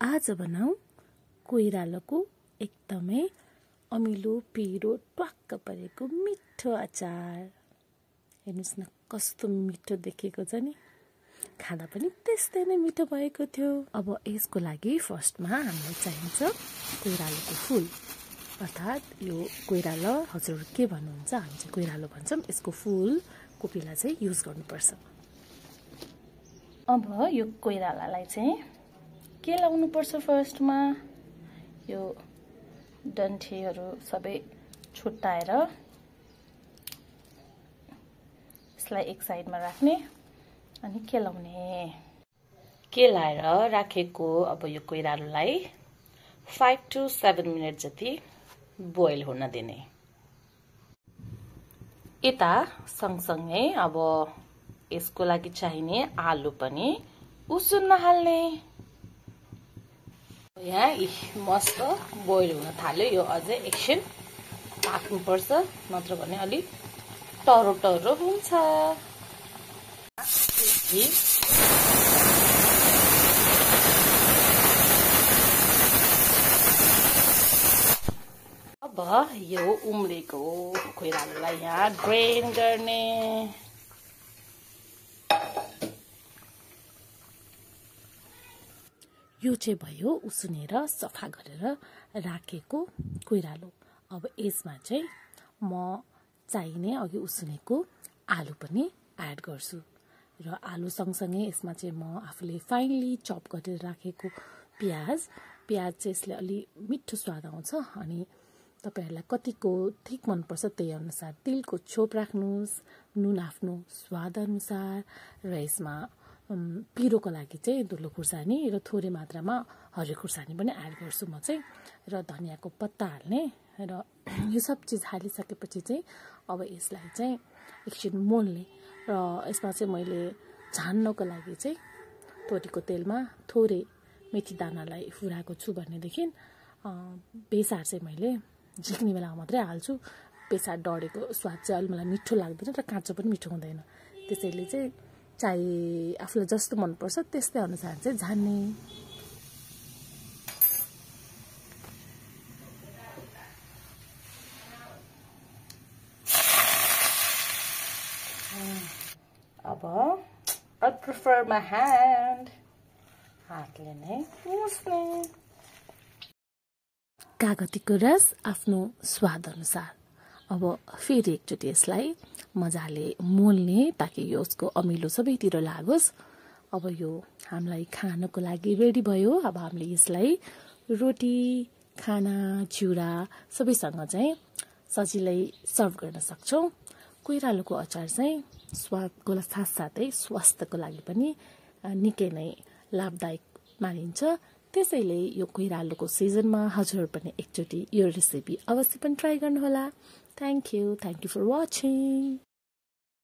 आज बनाऊ कोइरालोको एकदमै अमिलो पिरो ट्वाक्क परेको मिठो अचार। हेर्नुस् न कस्तो मिठो देखेको छ नि, खाँदा पनि त्यस्तै नै मिठो भएको थियो। अब यसको लागि फर्स्टमा हामीलाई चाहिन्छ कोइरालोको फूल, अर्थात् यो कोइरालो हजुर के भन्नुहुन्छ, हामी चाहिँ कोइरालो भन्छौँ। यसको फूल कोपिला चाहिँ युज गर्नुपर्छ। अब यो कोइरालालाई चाहिँ के लाउनु पर्छ, फर्स्टमा यो डन्ठीहरू सबै छुट्टाएर यसलाई एक साइडमा राख्ने अनि केलाएर राखेको अब यो कोइरालोलाई 5 to 7 मिनट जति बोइल हुन दिने। यता सँगसँगै अब यसको लागि चाहिने आलु पनि उसिन्न हाल्ने। यहाँ मस्त बोइल हुन थाल्यो, यो अझै एकछिन पाक्नुपर्छ, नत्र भने अलिक टरो टरो हुन्छ। अब यो उम्रेको कोइरालोलाई यहाँ ग्रेन गर्ने। यो चाहिँ भयो उसिनेर सफा गरेर राखेको कोइरालो। अब यसमा चाहिँ म चाहिने अघि उसिनेको आलु पनि एड गर्छु र आलु सँगसँगै यसमा चाहिँ म आफूले फाइनली चप गरेर राखेको प्याज चाहिँ यसले अलि मिठो स्वाद आउँछ। अनि तपाईहरुलाई कतिको थिक मनपर्छ त्यही अनुसार तिलको छोप राख्नुस्, नुन आफ्नो स्वाद अनुसार, र यसमा पिरोको लागि चाहिँ धुलो खुर्सानी र थोरै मात्रामा हरियो खुर्सानी पनि एड गर्छु म चाहिँ, र धनियाको पत्ता हाल्ने। र यो सब चिज हालिसकेपछि चाहिँ अब यसलाई चाहिँ एकछिन मोल्ने। र यसमा चाहिँ मैले झान्नको लागि चाहिँ तोरीको तेलमा थोरै मेथी दानालाई फुराएको छु भनेदेखि बेसार चाहिँ मैले झिक्ने बेलामा मात्रै हाल्छु। बेसार डढेको स्वाद चाहिँ अलि मलाई मिठो लाग्दैन र काँचो पनि मिठो हुँदैन। त्यसैले चाहिँ चाहे आफूलाई जस्तो मनपर्छ त्यस्तै अनुसार चाहिँ झान्ने। अब I prefer my hand, हातले नै मुस्ने। कागतीको रस आफ्नो स्वाद अनुसार। अब फेरि एकचोटि यसलाई मजाले मोल्ने ताकि यसको अमिलो सबैतिर लागोस्। अब यो हामीलाई खानको लागि रेडी भयो। अब हामीले यसलाई रोटी, खाना, चिउरा सबैसँग चाहिँ सजिलै सर्भ गर्न सक्छौँ। कोइरालोको अचार चाहिँ स्वादको साथसाथै स्वास्थ्यको लागि पनि निकै नै लाभदायक मानिन्छ। त्यसैले यो कोइरालोको सिजनमा हजुरहरू पनि एकचोटि यो रेसिपी अवश्य पनि ट्राई गर्नुहोला। Thank you for watching.